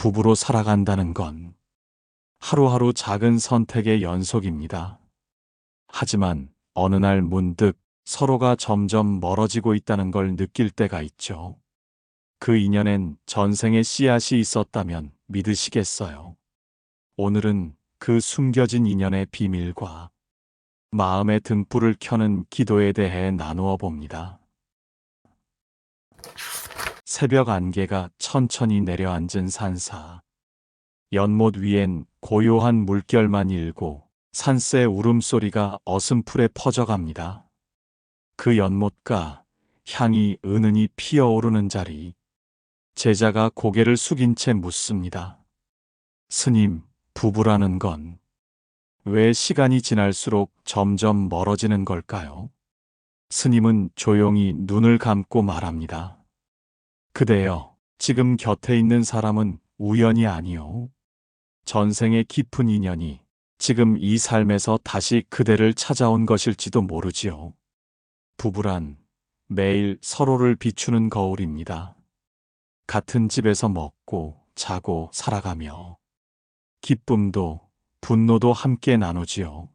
부부로 살아간다는 건 하루하루 작은 선택의 연속입니다. 하지만 어느 날 문득 서로가 점점 멀어지고 있다는 걸 느낄 때가 있죠. 그 인연엔 전생의 씨앗이 있었다면 믿으시겠어요? 오늘은 그 숨겨진 인연의 비밀과 마음의 등불을 켜는 기도에 대해 나누어 봅니다. 새벽 안개가 천천히 내려앉은 산사. 연못 위엔 고요한 물결만 일고 산새 울음소리가 어슴풀에 퍼져갑니다. 그 연못가 향이 은은히 피어오르는 자리. 제자가 고개를 숙인 채 묻습니다. 스님, 부부라는 건 왜 시간이 지날수록 점점 멀어지는 걸까요? 스님은 조용히 눈을 감고 말합니다. 그대여, 지금 곁에 있는 사람은 우연이 아니요. 전생의 깊은 인연이 지금 이 삶에서 다시 그대를 찾아온 것일지도 모르지요. 부부란 매일 서로를 비추는 거울입니다. 같은 집에서 먹고 자고 살아가며 기쁨도 분노도 함께 나누지요.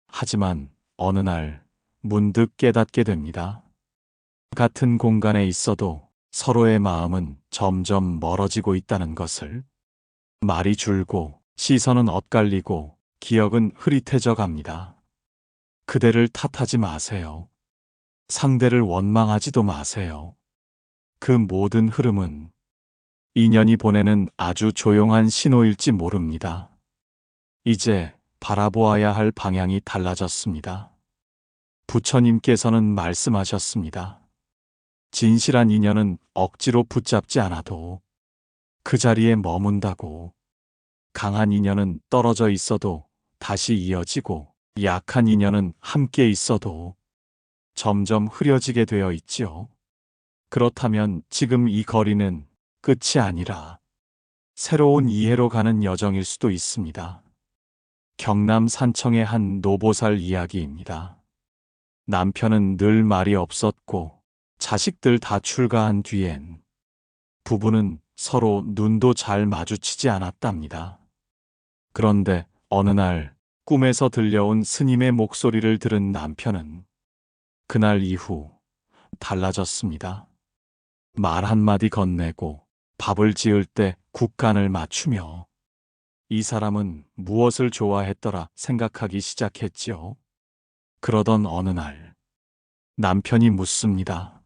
하지만 어느 날 문득 깨닫게 됩니다. 같은 공간에 있어도 서로의 마음은 점점 멀어지고 있다는 것을. 말이 줄고 시선은 엇갈리고 기억은 흐릿해져 갑니다. 그대를 탓하지 마세요. 상대를 원망하지도 마세요. 그 모든 흐름은 인연이 보내는 아주 조용한 신호일지 모릅니다. 이제 바라보아야 할 방향이 달라졌습니다. 부처님께서는 말씀하셨습니다. 진실한 인연은 억지로 붙잡지 않아도 그 자리에 머문다고. 강한 인연은 떨어져 있어도 다시 이어지고 약한 인연은 함께 있어도 점점 흐려지게 되어 있지요. 그렇다면 지금 이 거리는 끝이 아니라 새로운 이해로 가는 여정일 수도 있습니다. 경남 산청의 한 노보살 이야기입니다. 남편은 늘 말이 없었고 자식들 다 출가한 뒤엔 부부는 서로 눈도 잘 마주치지 않았답니다. 그런데 어느 날 꿈에서 들려온 스님의 목소리를 들은 남편은 그날 이후 달라졌습니다. 말 한마디 건네고 밥을 지을 때 국간을 맞추며 이 사람은 무엇을 좋아했더라 생각하기 시작했지요. 그러던 어느 날 남편이 묻습니다.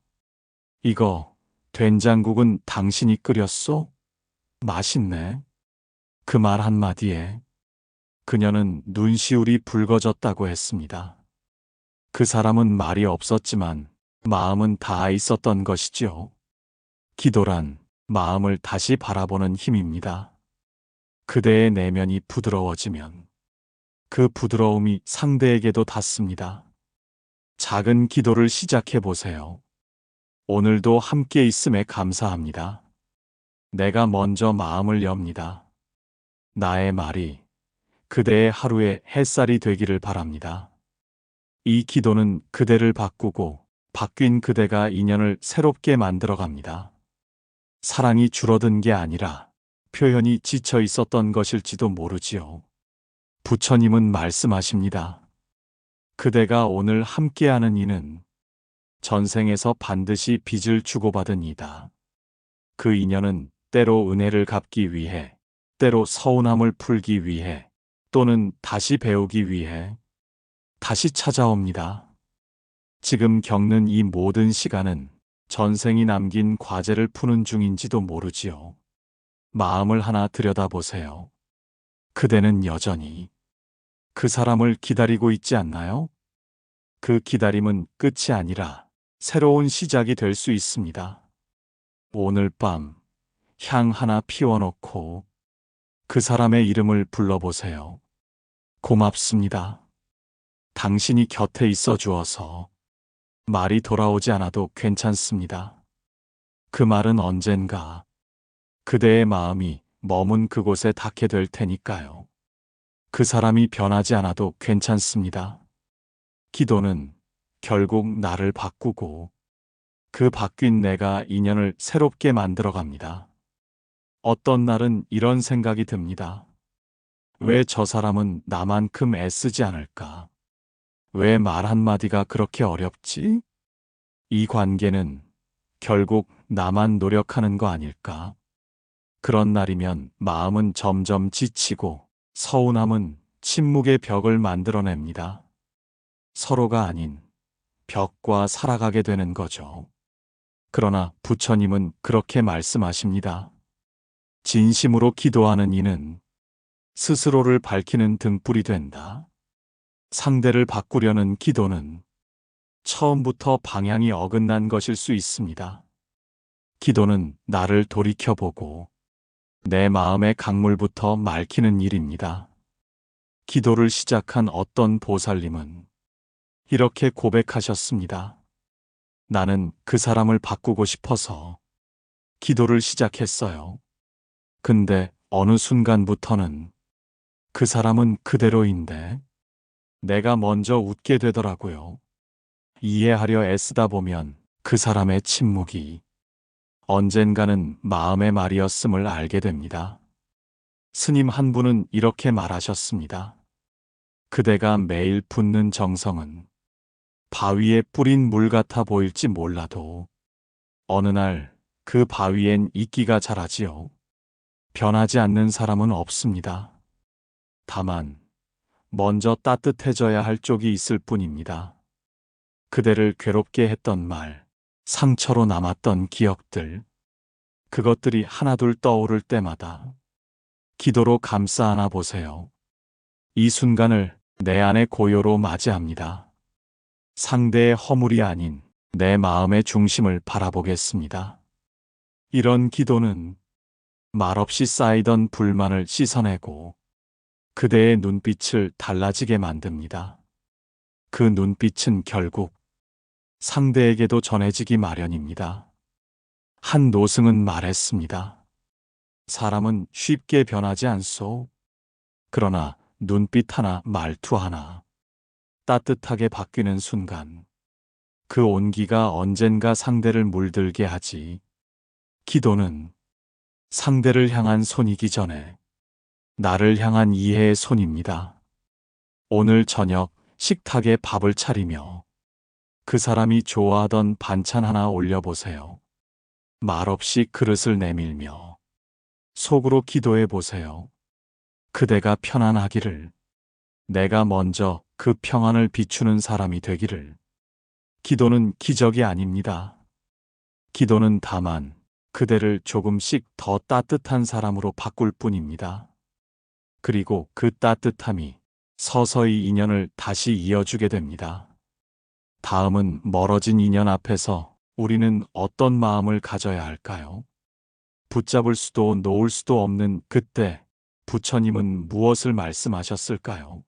이거 된장국은 당신이 끓였소? 맛있네. 그 말 한마디에 그녀는 눈시울이 붉어졌다고 했습니다. 그 사람은 말이 없었지만 마음은 닿아 있었던 것이지요. 기도란 마음을 다시 바라보는 힘입니다. 그대의 내면이 부드러워지면 그 부드러움이 상대에게도 닿습니다. 작은 기도를 시작해 보세요. 오늘도 함께 있음에 감사합니다. 내가 먼저 마음을 엽니다. 나의 말이 그대의 하루의 햇살이 되기를 바랍니다. 이 기도는 그대를 바꾸고 바뀐 그대가 인연을 새롭게 만들어 갑니다. 사랑이 줄어든 게 아니라 표현이 지쳐 있었던 것일지도 모르지요. 부처님은 말씀하십니다. 그대가 오늘 함께하는 이는 전생에서 반드시 빚을 주고받은 이다. 그 인연은 때로 은혜를 갚기 위해, 때로 서운함을 풀기 위해, 또는 다시 배우기 위해 다시 찾아옵니다. 지금 겪는 이 모든 시간은 전생이 남긴 과제를 푸는 중인지도 모르지요. 마음을 하나 들여다보세요. 그대는 여전히 그 사람을 기다리고 있지 않나요? 그 기다림은 끝이 아니라 새로운 시작이 될 수 있습니다. 오늘 밤 향 하나 피워놓고 그 사람의 이름을 불러보세요. 고맙습니다. 당신이 곁에 있어 주어서. 말이 돌아오지 않아도 괜찮습니다. 그 말은 언젠가 그대의 마음이 머문 그곳에 닿게 될 테니까요. 그 사람이 변하지 않아도 괜찮습니다. 기도는 결국 나를 바꾸고 그 바뀐 내가 인연을 새롭게 만들어 갑니다. 어떤 날은 이런 생각이 듭니다. 왜 저 사람은 나만큼 애쓰지 않을까? 왜 말 한마디가 그렇게 어렵지? 이 관계는 결국 나만 노력하는 거 아닐까? 그런 날이면 마음은 점점 지치고 서운함은 침묵의 벽을 만들어냅니다. 서로가 아닌 벽과 살아가게 되는 거죠. 그러나 부처님은 그렇게 말씀하십니다. 진심으로 기도하는 이는 스스로를 밝히는 등불이 된다. 상대를 바꾸려는 기도는 처음부터 방향이 어긋난 것일 수 있습니다. 기도는 나를 돌이켜보고 내 마음의 강물부터 맑히는 일입니다. 기도를 시작한 어떤 보살님은 이렇게 고백하셨습니다. 나는 그 사람을 바꾸고 싶어서 기도를 시작했어요. 근데 어느 순간부터는 그 사람은 그대로인데 내가 먼저 웃게 되더라고요. 이해하려 애쓰다 보면 그 사람의 침묵이 언젠가는 마음의 말이었음을 알게 됩니다. 스님 한 분은 이렇게 말하셨습니다. 그대가 매일 붓는 정성은 바위에 뿌린 물 같아 보일지 몰라도 어느 날 그 바위엔 이끼가 자라지요. 변하지 않는 사람은 없습니다. 다만 먼저 따뜻해져야 할 쪽이 있을 뿐입니다. 그대를 괴롭게 했던 말, 상처로 남았던 기억들, 그것들이 하나둘 떠오를 때마다 기도로 감싸 안아 보세요. 이 순간을 내 안의 고요로 맞이합니다. 상대의 허물이 아닌 내 마음의 중심을 바라보겠습니다. 이런 기도는 말없이 쌓이던 불만을 씻어내고 그대의 눈빛을 달라지게 만듭니다. 그 눈빛은 결국 상대에게도 전해지기 마련입니다. 한 노승은 말했습니다. 사람은 쉽게 변하지 않소. 그러나 눈빛 하나, 말투 하나 따뜻하게 바뀌는 순간 그 온기가 언젠가 상대를 물들게 하지. 기도는 상대를 향한 손이기 전에 나를 향한 이해의 손입니다. 오늘 저녁 식탁에 밥을 차리며 그 사람이 좋아하던 반찬 하나 올려보세요. 말없이 그릇을 내밀며 속으로 기도해 보세요. 그대가 편안하기를, 내가 먼저 그 평안을 비추는 사람이 되기를. 기도는 기적이 아닙니다. 기도는 다만 그대를 조금씩 더 따뜻한 사람으로 바꿀 뿐입니다. 그리고 그 따뜻함이 서서히 인연을 다시 이어주게 됩니다. 다음은 멀어진 인연 앞에서 우리는 어떤 마음을 가져야 할까요? 붙잡을 수도 놓을 수도 없는 그때 부처님은 무엇을 말씀하셨을까요?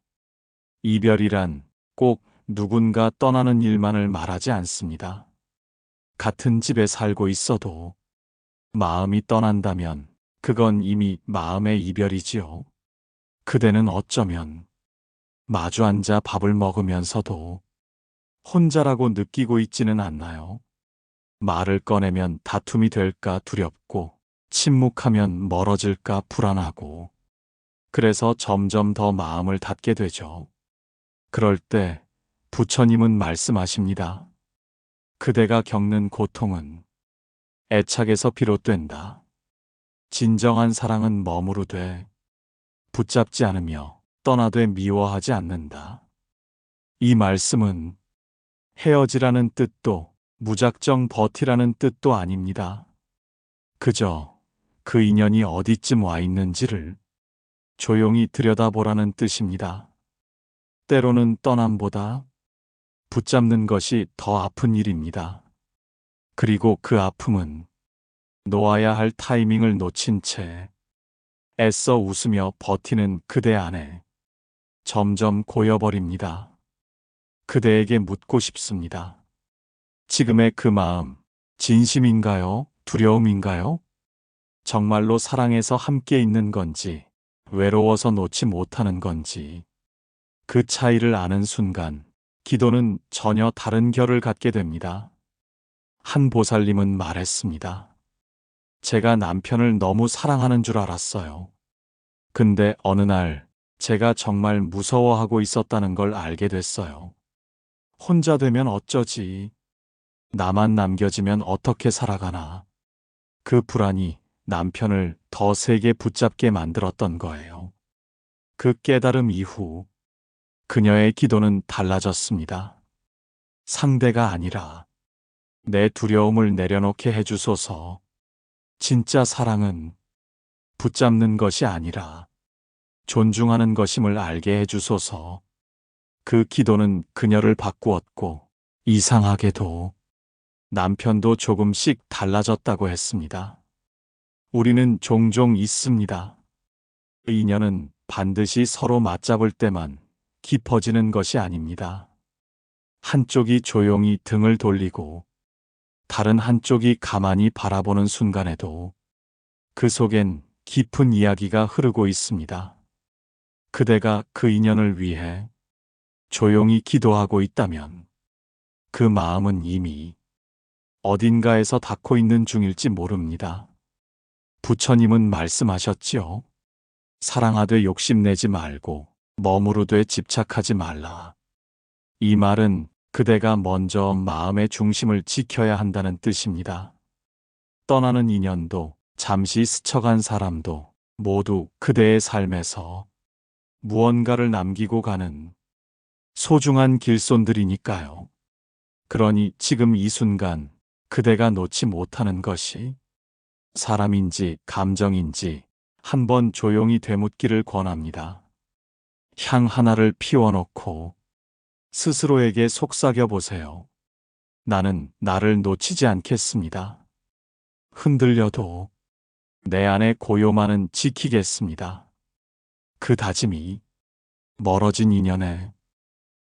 이별이란 꼭 누군가 떠나는 일만을 말하지 않습니다. 같은 집에 살고 있어도 마음이 떠난다면 그건 이미 마음의 이별이지요. 그대는 어쩌면 마주 앉아 밥을 먹으면서도 혼자라고 느끼고 있지는 않나요? 말을 꺼내면 다툼이 될까 두렵고, 침묵하면 멀어질까 불안하고, 그래서 점점 더 마음을 닫게 되죠. 그럴 때 부처님은 말씀하십니다. 그대가 겪는 고통은 애착에서 비롯된다. 진정한 사랑은 머무르되 붙잡지 않으며 떠나되 미워하지 않는다. 이 말씀은 헤어지라는 뜻도 무작정 버티라는 뜻도 아닙니다. 그저 그 인연이 어디쯤 와 있는지를 조용히 들여다보라는 뜻입니다. 때로는 떠남보다 붙잡는 것이 더 아픈 일입니다. 그리고 그 아픔은 놓아야 할 타이밍을 놓친 채 애써 웃으며 버티는 그대 안에 점점 고여버립니다. 그대에게 묻고 싶습니다. 지금의 그 마음, 진심인가요? 두려움인가요? 정말로 사랑해서 함께 있는 건지, 외로워서 놓지 못하는 건지, 그 차이를 아는 순간, 기도는 전혀 다른 결을 갖게 됩니다. 한 보살님은 말했습니다. 제가 남편을 너무 사랑하는 줄 알았어요. 근데 어느 날 제가 정말 무서워하고 있었다는 걸 알게 됐어요. 혼자 되면 어쩌지? 나만 남겨지면 어떻게 살아가나? 그 불안이 남편을 더 세게 붙잡게 만들었던 거예요. 그 깨달음 이후 그녀의 기도는 달라졌습니다. 상대가 아니라 내 두려움을 내려놓게 해주소서. 진짜 사랑은 붙잡는 것이 아니라 존중하는 것임을 알게 해주소서. 그 기도는 그녀를 바꾸었고 이상하게도 남편도 조금씩 달라졌다고 했습니다. 우리는 종종 있습니다. 인연은 반드시 서로 맞잡을 때만 깊어지는 것이 아닙니다. 한쪽이 조용히 등을 돌리고 다른 한쪽이 가만히 바라보는 순간에도 그 속엔 깊은 이야기가 흐르고 있습니다. 그대가 그 인연을 위해 조용히 기도하고 있다면 그 마음은 이미 어딘가에서 닿고 있는 중일지 모릅니다. 부처님은 말씀하셨지요. 사랑하되 욕심내지 말고 머무르되 집착하지 말라. 이 말은 그대가 먼저 마음의 중심을 지켜야 한다는 뜻입니다. 떠나는 인연도 잠시 스쳐간 사람도 모두 그대의 삶에서 무언가를 남기고 가는 소중한 길손들이니까요. 그러니 지금 이 순간 그대가 놓지 못하는 것이 사람인지 감정인지 한번 조용히 되묻기를 권합니다. 향 하나를 피워놓고 스스로에게 속삭여 보세요. 나는 나를 놓치지 않겠습니다. 흔들려도 내 안의 고요만은 지키겠습니다. 그 다짐이 멀어진 인연에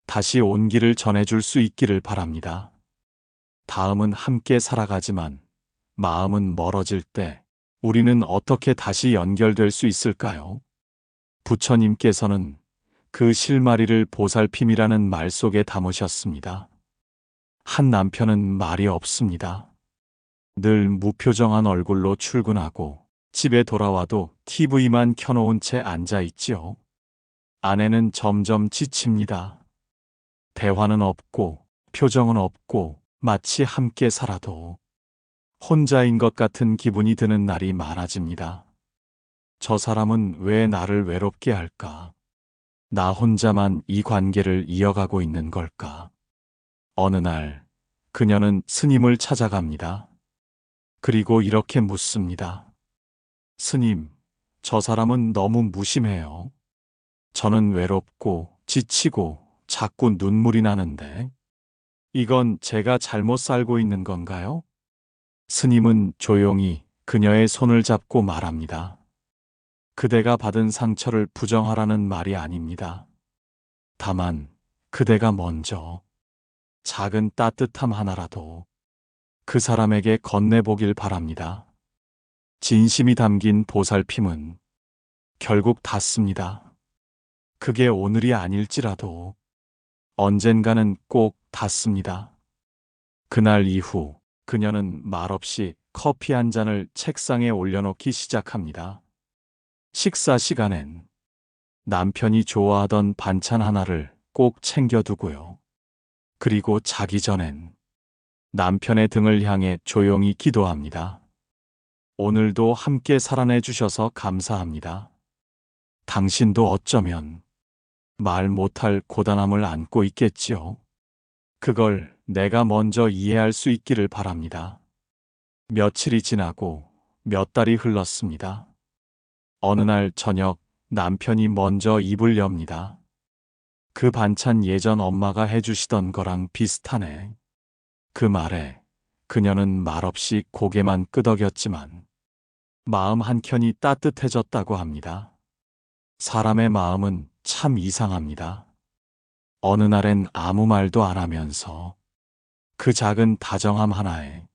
다시 온기를 전해줄 수 있기를 바랍니다. 다음은 함께 살아가지만 마음은 멀어질 때 우리는 어떻게 다시 연결될 수 있을까요? 부처님께서는 그 실마리를 보살핌이라는 말 속에 담으셨습니다. 한 남편은 말이 없습니다. 늘 무표정한 얼굴로 출근하고 집에 돌아와도 TV만 켜놓은 채 앉아있지요. 아내는 점점 지칩니다. 대화는 없고 표정은 없고 마치 함께 살아도 혼자인 것 같은 기분이 드는 날이 많아집니다. 저 사람은 왜 나를 외롭게 할까? 나 혼자만 이 관계를 이어가고 있는 걸까? 어느 날 그녀는 스님을 찾아갑니다. 그리고 이렇게 묻습니다. 스님, 저 사람은 너무 무심해요. 저는 외롭고 지치고 자꾸 눈물이 나는데 이건 제가 잘못 살고 있는 건가요? 스님은 조용히 그녀의 손을 잡고 말합니다. 그대가 받은 상처를 부정하라는 말이 아닙니다. 다만 그대가 먼저 작은 따뜻함 하나라도 그 사람에게 건네보길 바랍니다. 진심이 담긴 보살핌은 결국 닿습니다. 그게 오늘이 아닐지라도 언젠가는 꼭 닿습니다. 그날 이후 그녀는 말없이 커피 한 잔을 책상에 올려놓기 시작합니다. 식사 시간엔 남편이 좋아하던 반찬 하나를 꼭 챙겨두고요. 그리고 자기 전엔 남편의 등을 향해 조용히 기도합니다. 오늘도 함께 살아내 주셔서 감사합니다. 당신도 어쩌면 말 못할 고단함을 안고 있겠지요. 그걸 내가 먼저 이해할 수 있기를 바랍니다. 며칠이 지나고 몇 달이 흘렀습니다. 어느 날 저녁 남편이 먼저 입을 엽니다. 그 반찬 예전 엄마가 해주시던 거랑 비슷하네. 그 말에 그녀는 말없이 고개만 끄덕였지만 마음 한켠이 따뜻해졌다고 합니다. 사람의 마음은 참 이상합니다. 어느 날엔 아무 말도 안 하면서 그 작은 다정함 하나에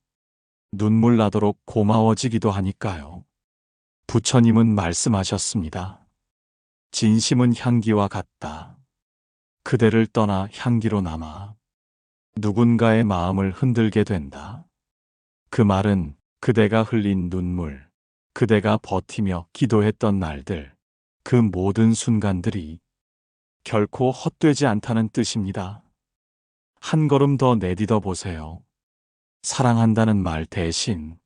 눈물 나도록 고마워지기도 하니까요. 부처님은 말씀하셨습니다. 진심은 향기와 같다. 그대를 떠나 향기로 남아 누군가의 마음을 흔들게 된다. 그 말은 그대가 흘린 눈물, 그대가 버티며 기도했던 날들, 그 모든 순간들이 결코 헛되지 않다는 뜻입니다. 한 걸음 더 내딛어 보세요. 사랑한다는 말 대신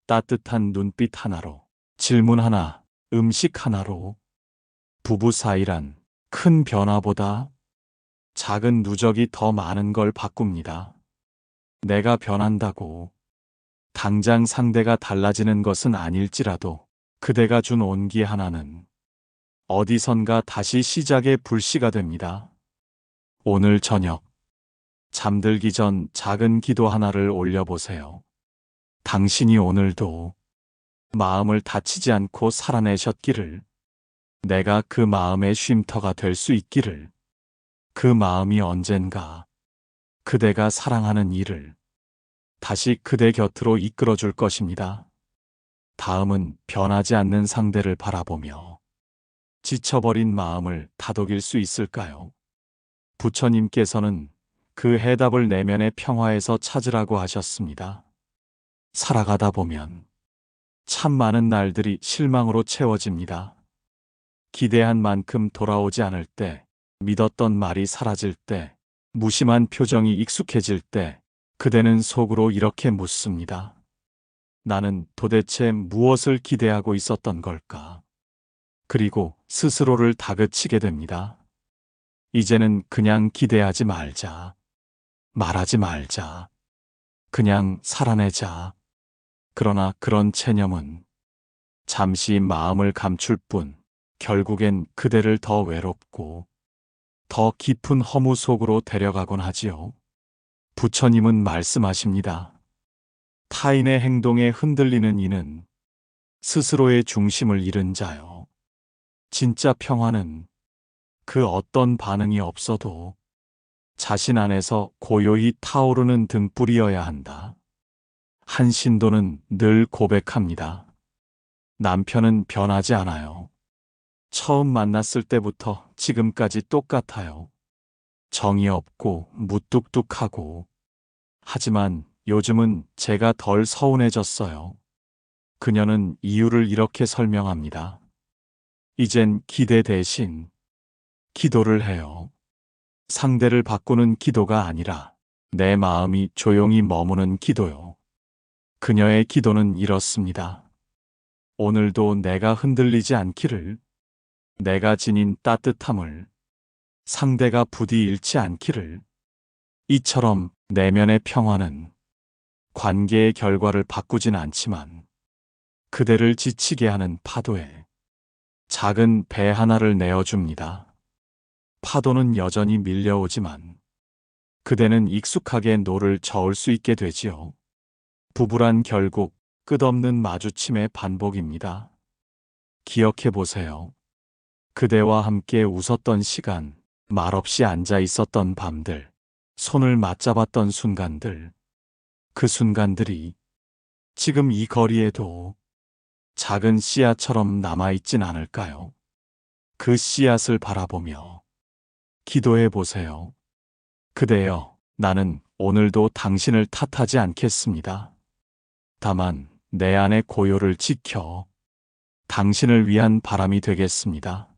따뜻한 눈빛 하나로, 질문 하나, 음식 하나로 부부 사이란 큰 변화보다 작은 누적이 더 많은 걸 바꿉니다. 내가 변한다고 당장 상대가 달라지는 것은 아닐지라도 그대가 준 온기 하나는 어디선가 다시 시작의 불씨가 됩니다. 오늘 저녁 잠들기 전 작은 기도 하나를 올려보세요. 당신이 오늘도 마음을 다치지 않고 살아내셨기를, 내가 그 마음의 쉼터가 될 수 있기를, 그 마음이 언젠가 그대가 사랑하는 이를 다시 그대 곁으로 이끌어 줄 것입니다. 다음은 변하지 않는 상대를 바라보며 지쳐버린 마음을 다독일 수 있을까요? 부처님께서는 그 해답을 내면의 평화에서 찾으라고 하셨습니다. 살아가다 보면 참 많은 날들이 실망으로 채워집니다. 기대한 만큼 돌아오지 않을 때, 믿었던 말이 사라질 때, 무심한 표정이 익숙해질 때, 그대는 속으로 이렇게 묻습니다. 나는 도대체 무엇을 기대하고 있었던 걸까? 그리고 스스로를 다그치게 됩니다. 이제는 그냥 기대하지 말자. 말하지 말자. 그냥 살아내자. 그러나 그런 체념은 잠시 마음을 감출 뿐 결국엔 그대를 더 외롭고 더 깊은 허무 속으로 데려가곤 하지요. 부처님은 말씀하십니다. 타인의 행동에 흔들리는 이는 스스로의 중심을 잃은 자요. 진짜 평화는 그 어떤 반응이 없어도 자신 안에서 고요히 타오르는 등불이어야 한다. 한 신도는 늘 고백합니다. 남편은 변하지 않아요. 처음 만났을 때부터 지금까지 똑같아요. 정이 없고 무뚝뚝하고. 하지만 요즘은 제가 덜 서운해졌어요. 그녀는 이유를 이렇게 설명합니다. 이젠 기대 대신 기도를 해요. 상대를 바꾸는 기도가 아니라 내 마음이 조용히 머무는 기도요. 그녀의 기도는 이렇습니다. 오늘도 내가 흔들리지 않기를, 내가 지닌 따뜻함을, 상대가 부디 잃지 않기를. 이처럼 내면의 평화는 관계의 결과를 바꾸진 않지만 그대를 지치게 하는 파도에 작은 배 하나를 내어줍니다. 파도는 여전히 밀려오지만 그대는 익숙하게 노를 저을 수 있게 되지요. 부부란 결국 끝없는 마주침의 반복입니다. 기억해 보세요. 그대와 함께 웃었던 시간, 말없이 앉아 있었던 밤들, 손을 맞잡았던 순간들, 그 순간들이 지금 이 거리에도 작은 씨앗처럼 남아있진 않을까요? 그 씨앗을 바라보며 기도해 보세요. 그대여, 나는 오늘도 당신을 탓하지 않겠습니다. 다만 내 안의 고요를 지켜 당신을 위한 바람이 되겠습니다.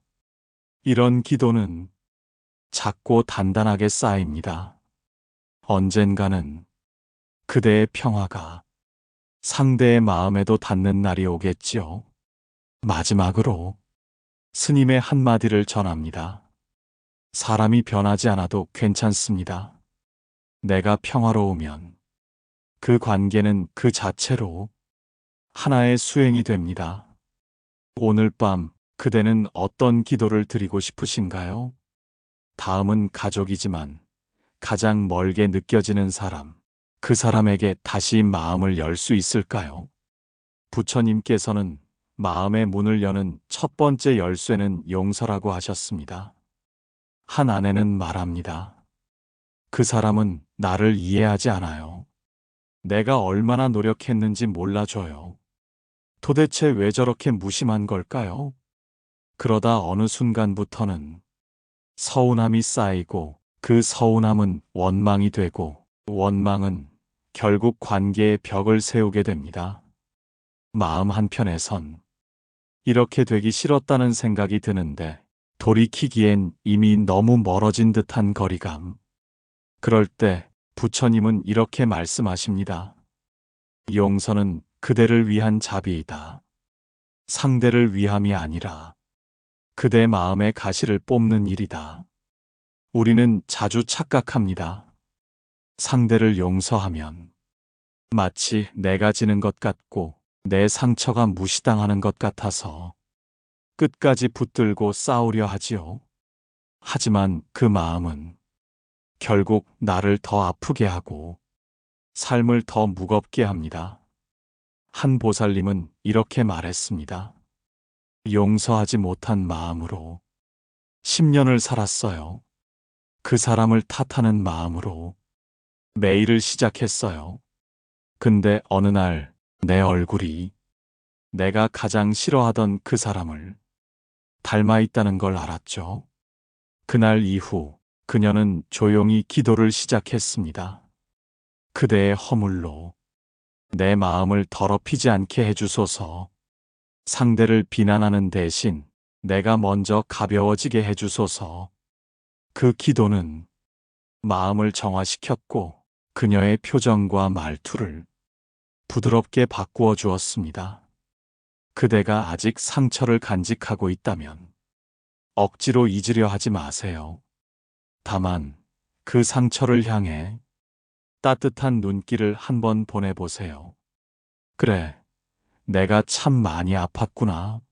이런 기도는 작고 단단하게 쌓입니다. 언젠가는 그대의 평화가 상대의 마음에도 닿는 날이 오겠지요. 마지막으로 스님의 한마디를 전합니다. 사람이 변하지 않아도 괜찮습니다. 내가 평화로우면 그 관계는 그 자체로 하나의 수행이 됩니다. 오늘 밤 그대는 어떤 기도를 드리고 싶으신가요? 다음은 가족이지만 가장 멀게 느껴지는 사람, 그 사람에게 다시 마음을 열 수 있을까요? 부처님께서는 마음의 문을 여는 첫 번째 열쇠는 용서라고 하셨습니다. 한 아내는 말합니다. 그 사람은 나를 이해하지 않아요. 내가 얼마나 노력했는지 몰라줘요. 도대체 왜 저렇게 무심한 걸까요? 그러다 어느 순간부터는 서운함이 쌓이고 그 서운함은 원망이 되고 원망은 결국 관계의 벽을 세우게 됩니다. 마음 한편에선 이렇게 되기 싫었다는 생각이 드는데 돌이키기엔 이미 너무 멀어진 듯한 거리감. 그럴 때 부처님은 이렇게 말씀하십니다. 용서는 그대를 위한 자비이다. 상대를 위함이 아니라 그대 마음의 가시를 뽑는 일이다. 우리는 자주 착각합니다. 상대를 용서하면 마치 내가 지는 것 같고 내 상처가 무시당하는 것 같아서 끝까지 붙들고 싸우려 하지요. 하지만 그 마음은 결국 나를 더 아프게 하고 삶을 더 무겁게 합니다. 한 보살님은 이렇게 말했습니다. 용서하지 못한 마음으로 10년을 살았어요. 그 사람을 탓하는 마음으로 매일을 시작했어요. 근데 어느 날 내 얼굴이 내가 가장 싫어하던 그 사람을 닮아 있다는 걸 알았죠. 그날 이후 그녀는 조용히 기도를 시작했습니다. 그대의 허물로 내 마음을 더럽히지 않게 해주소서. 상대를 비난하는 대신 내가 먼저 가벼워지게 해주소서. 그 기도는 마음을 정화시켰고 그녀의 표정과 말투를 부드럽게 바꾸어 주었습니다. 그대가 아직 상처를 간직하고 있다면 억지로 잊으려 하지 마세요. 다만 그 상처를 향해 따뜻한 눈길을 한번 보내보세요. 그래, 내가 참 많이 아팠구나.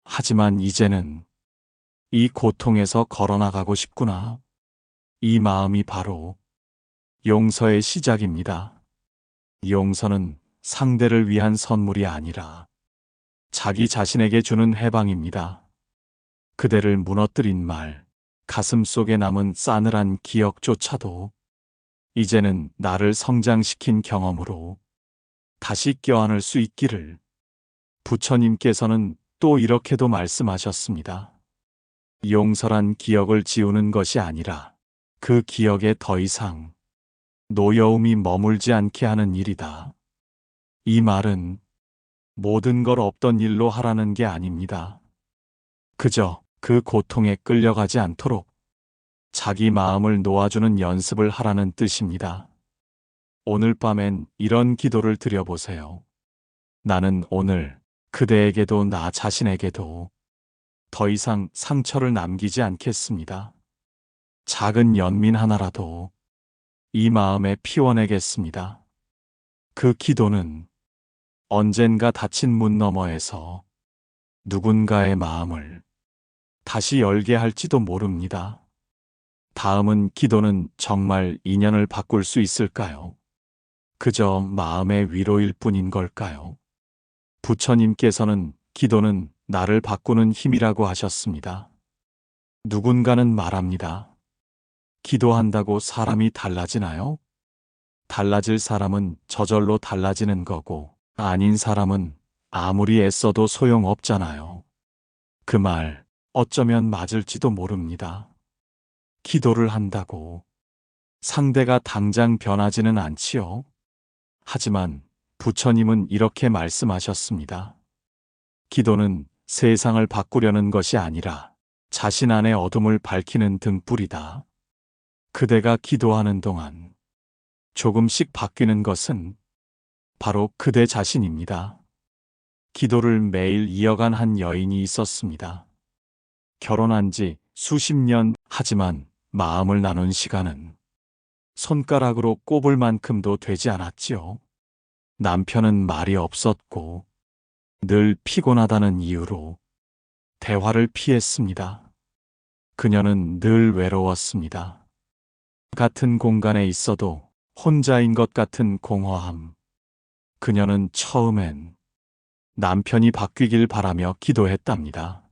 하지만 이제는 이 고통에서 걸어나가고 싶구나. 이 마음이 바로 용서의 시작입니다. 용서는 상대를 위한 선물이 아니라 자기 자신에게 주는 해방입니다. 그대를 무너뜨린 말, 가슴 속에 남은 싸늘한 기억조차도 이제는 나를 성장시킨 경험으로 다시 껴안을 수 있기를. 부처님께서는 또 이렇게도 말씀하셨습니다. 용서란 기억을 지우는 것이 아니라 그 기억에 더 이상 노여움이 머물지 않게 하는 일이다. 이 말은 모든 걸 없던 일로 하라는 게 아닙니다. 그저 그 고통에 끌려가지 않도록 자기 마음을 놓아주는 연습을 하라는 뜻입니다. 오늘 밤엔 이런 기도를 드려보세요. 나는 오늘 그대에게도 나 자신에게도 더 이상 상처를 남기지 않겠습니다. 작은 연민 하나라도 이 마음에 피워내겠습니다. 그 기도는 언젠가 닫힌 문 너머에서 누군가의 마음을 다시 열게 할지도 모릅니다. 다음은 기도는 정말 인연을 바꿀 수 있을까요? 그저 마음의 위로일 뿐인 걸까요? 부처님께서는 기도는 나를 바꾸는 힘이라고 하셨습니다. 누군가는 말합니다. 기도한다고 사람이 달라지나요? 달라질 사람은 저절로 달라지는 거고 아닌 사람은 아무리 애써도 소용없잖아요. 그 말 어쩌면 맞을지도 모릅니다. 기도를 한다고 상대가 당장 변하지는 않지요. 하지만 부처님은 이렇게 말씀하셨습니다. 기도는 세상을 바꾸려는 것이 아니라 자신 안의 어둠을 밝히는 등불이다. 그대가 기도하는 동안 조금씩 바뀌는 것은 바로 그대 자신입니다. 기도를 매일 이어간 한 여인이 있었습니다. 결혼한 지 수십 년, 하지만 마음을 나눈 시간은 손가락으로 꼽을 만큼도 되지 않았지요. 남편은 말이 없었고 늘 피곤하다는 이유로 대화를 피했습니다. 그녀는 늘 외로웠습니다. 같은 공간에 있어도 혼자인 것 같은 공허함. 그녀는 처음엔 남편이 바뀌길 바라며 기도했답니다.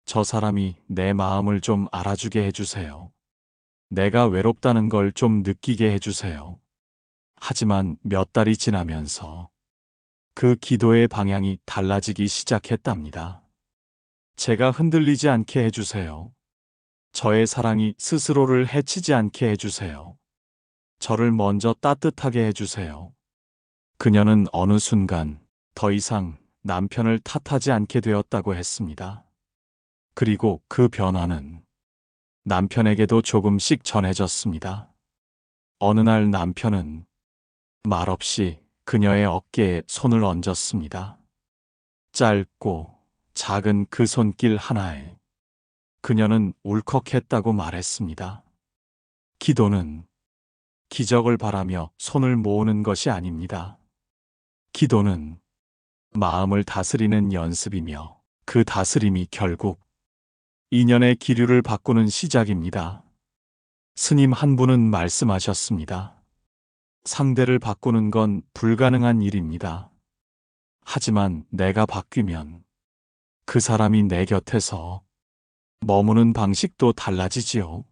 저 사람이 내 마음을 좀 알아주게 해주세요. 내가 외롭다는 걸 좀 느끼게 해주세요. 하지만 몇 달이 지나면서 그 기도의 방향이 달라지기 시작했답니다. 제가 흔들리지 않게 해주세요. 저의 사랑이 스스로를 해치지 않게 해주세요. 저를 먼저 따뜻하게 해주세요. 그녀는 어느 순간 더 이상 남편을 탓하지 않게 되었다고 했습니다. 그리고 그 변화는 남편에게도 조금씩 전해졌습니다. 어느 날 남편은 말없이 그녀의 어깨에 손을 얹었습니다. 짧고 작은 그 손길 하나에 그녀는 울컥했다고 말했습니다. 기도는 기적을 바라며 손을 모으는 것이 아닙니다. 기도는 마음을 다스리는 연습이며 그 다스림이 결국 인연의 기류를 바꾸는 시작입니다. 스님 한 분은 말씀하셨습니다. 상대를 바꾸는 건 불가능한 일입니다. 하지만 내가 바뀌면 그 사람이 내 곁에서 머무는 방식도 달라지지요.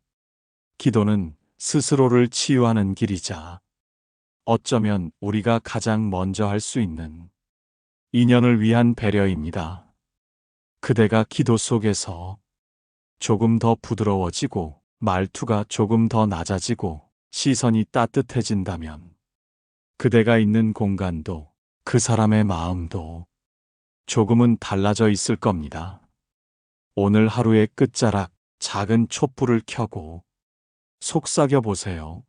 기도는 스스로를 치유하는 길이자 어쩌면 우리가 가장 먼저 할 수 있는 인연을 위한 배려입니다. 그대가 기도 속에서 조금 더 부드러워지고 말투가 조금 더 낮아지고 시선이 따뜻해진다면 그대가 있는 공간도 그 사람의 마음도 조금은 달라져 있을 겁니다. 오늘 하루의 끝자락 작은 촛불을 켜고 속삭여 보세요.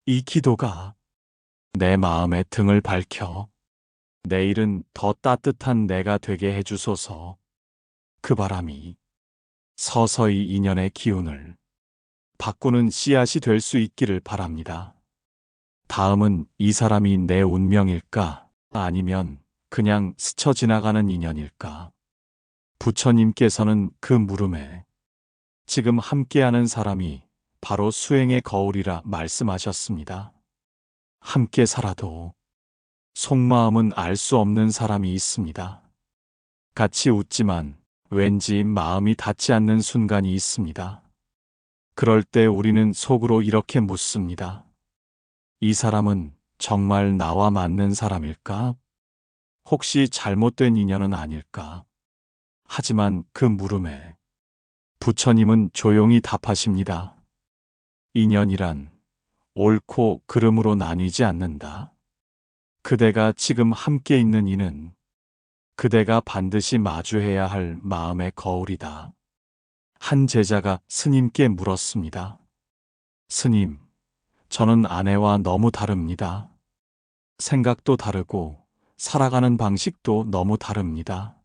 이 기도가 내 마음의 등을 밝혀 내일은 더 따뜻한 내가 되게 해주소서. 그 바람이 서서히 인연의 기운을 바꾸는 씨앗이 될 수 있기를 바랍니다. 다음은 이 사람이 내 운명일까? 아니면 그냥 스쳐 지나가는 인연일까? 부처님께서는 그 물음에 지금 함께하는 사람이 바로 수행의 거울이라 말씀하셨습니다. 함께 살아도 속마음은 알 수 없는 사람이 있습니다. 같이 웃지만 왠지 마음이 닿지 않는 순간이 있습니다. 그럴 때 우리는 속으로 이렇게 묻습니다. 이 사람은 정말 나와 맞는 사람일까? 혹시 잘못된 인연은 아닐까? 하지만 그 물음에 부처님은 조용히 답하십니다. 인연이란 옳고 그름으로 나뉘지 않는다. 그대가 지금 함께 있는 이는 그대가 반드시 마주해야 할 마음의 거울이다. 한 제자가 스님께 물었습니다. 스님, 저는 아내와 너무 다릅니다. 생각도 다르고 살아가는 방식도 너무 다릅니다.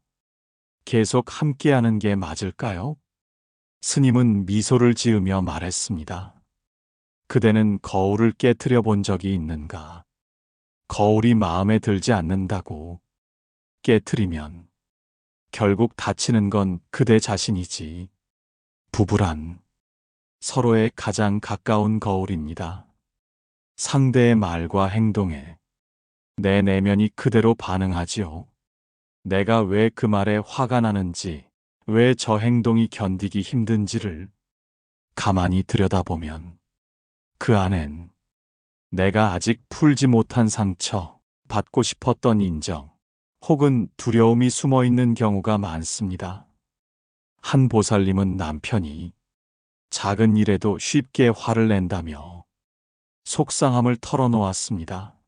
계속 함께하는 게 맞을까요? 스님은 미소를 지으며 말했습니다. 그대는 거울을 깨트려 본 적이 있는가? 거울이 마음에 들지 않는다고 깨트리면 결국 다치는 건 그대 자신이지. 부부란 서로의 가장 가까운 거울입니다. 상대의 말과 행동에 내 내면이 그대로 반응하지요. 내가 왜 그 말에 화가 나는지, 왜 저 행동이 견디기 힘든지를 가만히 들여다보면 그 안엔 내가 아직 풀지 못한 상처, 받고 싶었던 인정, 혹은 두려움이 숨어 있는 경우가 많습니다. 한 보살님은 남편이 작은 일에도 쉽게 화를 낸다며 속상함을 털어놓았습니다.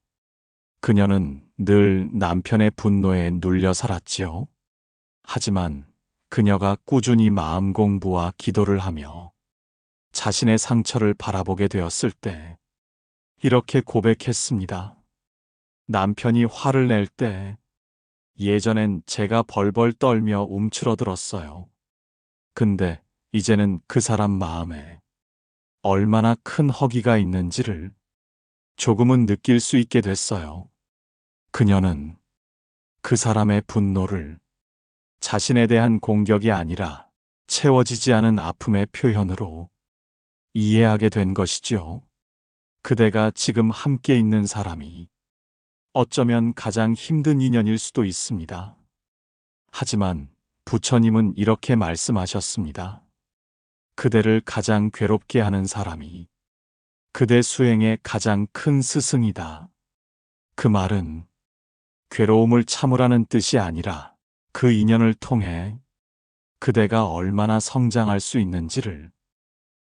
그녀는 늘 남편의 분노에 눌려 살았지요. 하지만 그녀가 꾸준히 마음 공부와 기도를 하며 자신의 상처를 바라보게 되었을 때 이렇게 고백했습니다. 남편이 화를 낼 때 예전엔 제가 벌벌 떨며 움츠러들었어요. 근데 이제는 그 사람 마음에 얼마나 큰 허기가 있는지를 조금은 느낄 수 있게 됐어요. 그녀는 그 사람의 분노를 자신에 대한 공격이 아니라 채워지지 않은 아픔의 표현으로 이해하게 된 것이죠. 그대가 지금 함께 있는 사람이 어쩌면 가장 힘든 인연일 수도 있습니다. 하지만 부처님은 이렇게 말씀하셨습니다. 그대를 가장 괴롭게 하는 사람이 그대 수행의 가장 큰 스승이다. 그 말은 괴로움을 참으라는 뜻이 아니라 그 인연을 통해 그대가 얼마나 성장할 수 있는지를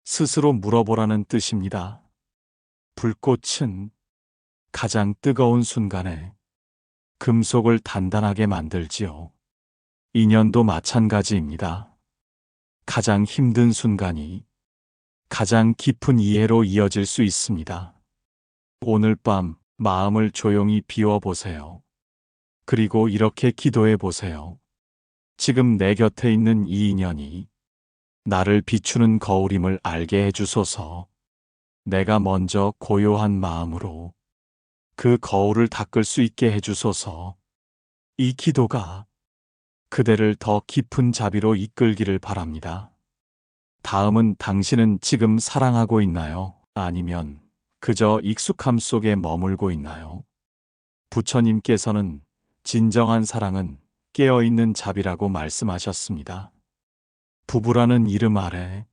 스스로 물어보라는 뜻입니다. 불꽃은 가장 뜨거운 순간에 금속을 단단하게 만들지요. 인연도 마찬가지입니다. 가장 힘든 순간이 가장 깊은 이해로 이어질 수 있습니다. 오늘 밤 마음을 조용히 비워보세요. 그리고 이렇게 기도해 보세요. 지금 내 곁에 있는 이 인연이 나를 비추는 거울임을 알게 해주소서. 내가 먼저 고요한 마음으로 그 거울을 닦을 수 있게 해주소서. 이 기도가 그대를 더 깊은 자비로 이끌기를 바랍니다. 다음은 당신은 지금 사랑하고 있나요? 아니면 그저 익숙함 속에 머물고 있나요? 부처님께서는 진정한 사랑은 깨어있는 자비라고 말씀하셨습니다. 부부라는 이름 아래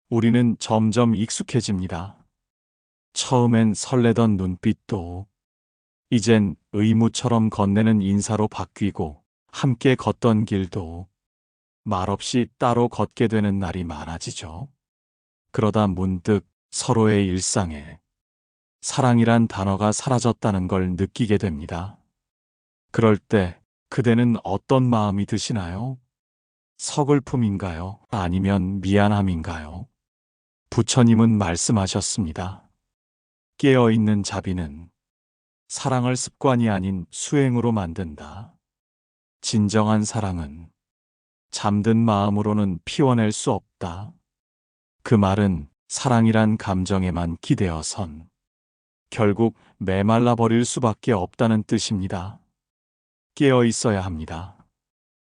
우리는 점점 익숙해집니다. 처음엔 설레던 눈빛도 이젠 의무처럼 건네는 인사로 바뀌고 함께 걷던 길도 말없이 따로 걷게 되는 날이 많아지죠. 그러다 문득 서로의 일상에 사랑이란 단어가 사라졌다는 걸 느끼게 됩니다. 그럴 때 그대는 어떤 마음이 드시나요? 서글픔인가요? 아니면 미안함인가요? 부처님은 말씀하셨습니다. 깨어있는 자비는 사랑을 습관이 아닌 수행으로 만든다. 진정한 사랑은 잠든 마음으로는 피워낼 수 없다. 그 말은 사랑이란 감정에만 기대어선 결국 메말라 버릴 수밖에 없다는 뜻입니다. 깨어 있어야 합니다.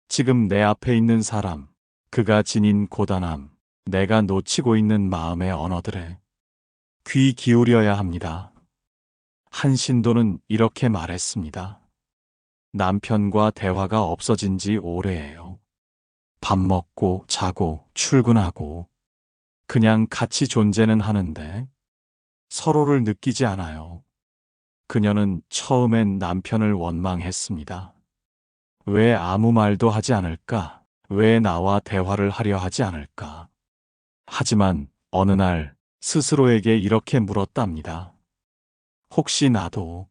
지금 내 앞에 있는 사람, 그가 지닌 고단함, 내가 놓치고 있는 마음의 언어들에 귀 기울여야 합니다. 한 신도는 이렇게 말했습니다. 남편과 대화가 없어진 지 오래예요. 밥 먹고 자고 출근하고 그냥 같이 존재는 하는데 서로를 느끼지 않아요. 그녀는 처음엔 남편을 원망했습니다. 왜 아무 말도 하지 않을까? 왜 나와 대화를 하려 하지 않을까? 하지만 어느 날 스스로에게 이렇게 물었답니다. 혹시 나도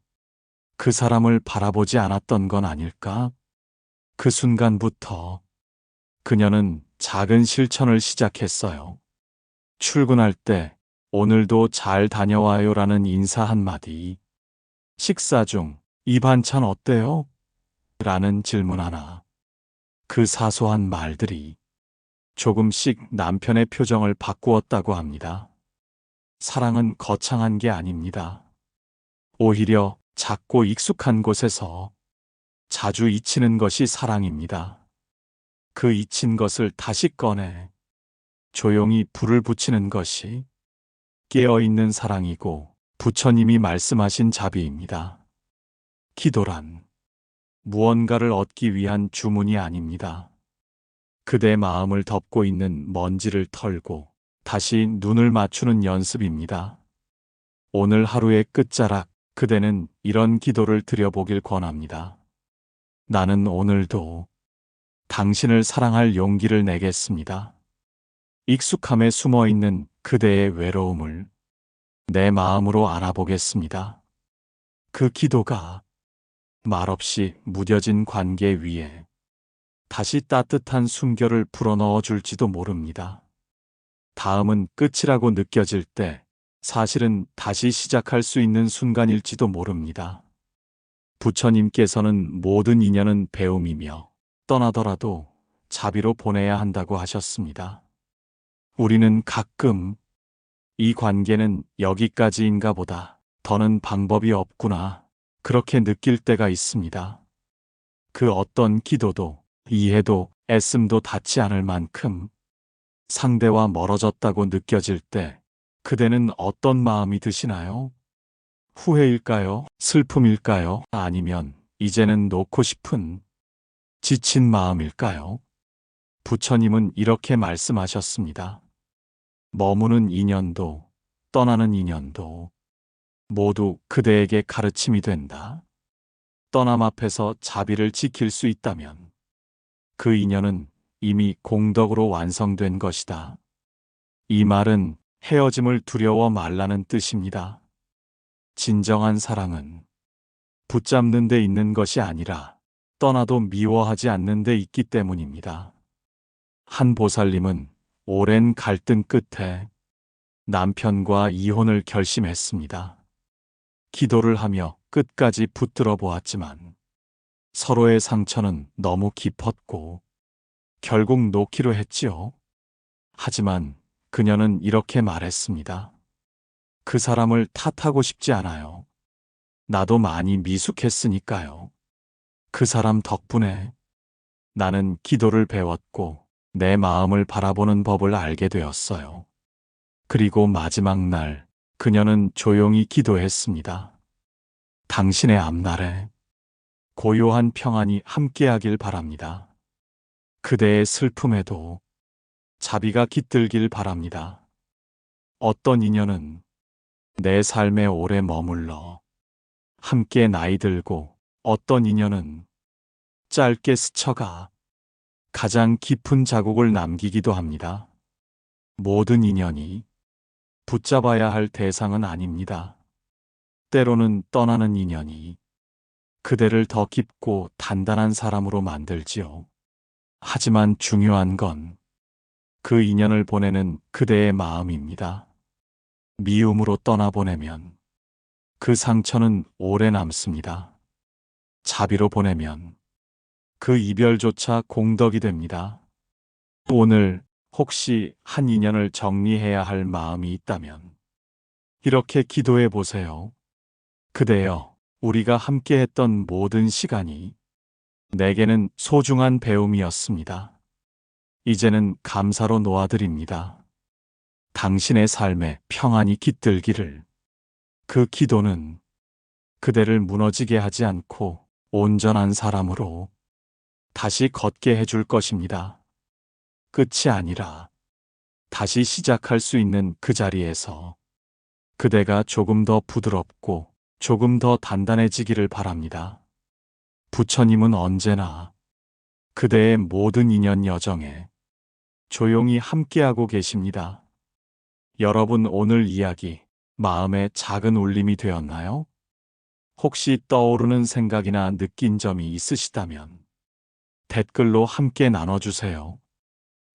그 사람을 바라보지 않았던 건 아닐까? 그 순간부터 그녀는 작은 실천을 시작했어요. 출근할 때 오늘도 잘 다녀와요라는 인사 한마디, 식사 중 이 반찬 어때요? 라는 질문 하나. 그 사소한 말들이 조금씩 남편의 표정을 바꾸었다고 합니다. 사랑은 거창한 게 아닙니다. 오히려 작고 익숙한 곳에서 자주 잊히는 것이 사랑입니다. 그 잊힌 것을 다시 꺼내 조용히 불을 붙이는 것이 깨어있는 사랑이고 부처님이 말씀하신 자비입니다. 기도란 무언가를 얻기 위한 주문이 아닙니다. 그대 마음을 덮고 있는 먼지를 털고 다시 눈을 맞추는 연습입니다. 오늘 하루의 끝자락, 그대는 이런 기도를 드려보길 권합니다. 나는 오늘도 당신을 사랑할 용기를 내겠습니다. 익숙함에 숨어 있는 그대의 외로움을 내 마음으로 알아보겠습니다. 그 기도가 말없이 무뎌진 관계 위에 다시 따뜻한 숨결을 불어넣어 줄지도 모릅니다. 다음은 끝이라고 느껴질 때 사실은 다시 시작할 수 있는 순간일지도 모릅니다. 부처님께서는 모든 인연은 배움이며 떠나더라도 자비로 보내야 한다고 하셨습니다. 우리는 가끔 이 관계는 여기까지인가 보다, 더는 방법이 없구나, 그렇게 느낄 때가 있습니다. 그 어떤 기도도 이해도 애씀도 닿지 않을 만큼 상대와 멀어졌다고 느껴질 때 그대는 어떤 마음이 드시나요? 후회일까요? 슬픔일까요? 아니면 이제는 놓고 싶은 지친 마음일까요? 부처님은 이렇게 말씀하셨습니다. 머무는 인연도 떠나는 인연도 모두 그대에게 가르침이 된다. 떠남 앞에서 자비를 지킬 수 있다면 그 인연은 이미 공덕으로 완성된 것이다. 이 말은 헤어짐을 두려워 말라는 뜻입니다. 진정한 사랑은 붙잡는 데 있는 것이 아니라 떠나도 미워하지 않는 데 있기 때문입니다. 한 보살님은 오랜 갈등 끝에 남편과 이혼을 결심했습니다. 기도를 하며 끝까지 붙들어 보았지만 서로의 상처는 너무 깊었고 결국 놓기로 했지요. 하지만 그녀는 이렇게 말했습니다. 그 사람을 탓하고 싶지 않아요. 나도 많이 미숙했으니까요. 그 사람 덕분에 나는 기도를 배웠고 내 마음을 바라보는 법을 알게 되었어요. 그리고 마지막 날 그녀는 조용히 기도했습니다. 당신의 앞날에 고요한 평안이 함께하길 바랍니다. 그대의 슬픔에도 자비가 깃들길 바랍니다. 어떤 인연은 내 삶에 오래 머물러 함께 나이 들고 어떤 인연은 짧게 스쳐가 가장 깊은 자국을 남기기도 합니다. 모든 인연이 붙잡아야 할 대상은 아닙니다. 때로는 떠나는 인연이 그대를 더 깊고 단단한 사람으로 만들지요. 하지만 중요한 건 그 인연을 보내는 그대의 마음입니다. 미움으로 떠나보내면 그 상처는 오래 남습니다. 자비로 보내면 그 이별조차 공덕이 됩니다. 오늘 혹시 한 인연을 정리해야 할 마음이 있다면 이렇게 기도해 보세요. 그대여, 우리가 함께했던 모든 시간이 내게는 소중한 배움이었습니다. 이제는 감사로 놓아드립니다. 당신의 삶에 평안이 깃들기를. 그 기도는 그대를 무너지게 하지 않고 온전한 사람으로 다시 걷게 해줄 것입니다. 끝이 아니라 다시 시작할 수 있는 그 자리에서 그대가 조금 더 부드럽고 조금 더 단단해지기를 바랍니다. 부처님은 언제나 그대의 모든 인연 여정에 조용히 함께하고 계십니다. 여러분, 오늘 이야기 마음에 작은 울림이 되었나요? 혹시 떠오르는 생각이나 느낀 점이 있으시다면 댓글로 함께 나눠주세요.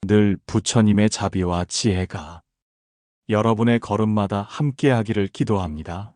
늘 부처님의 자비와 지혜가 여러분의 걸음마다 함께하기를 기도합니다.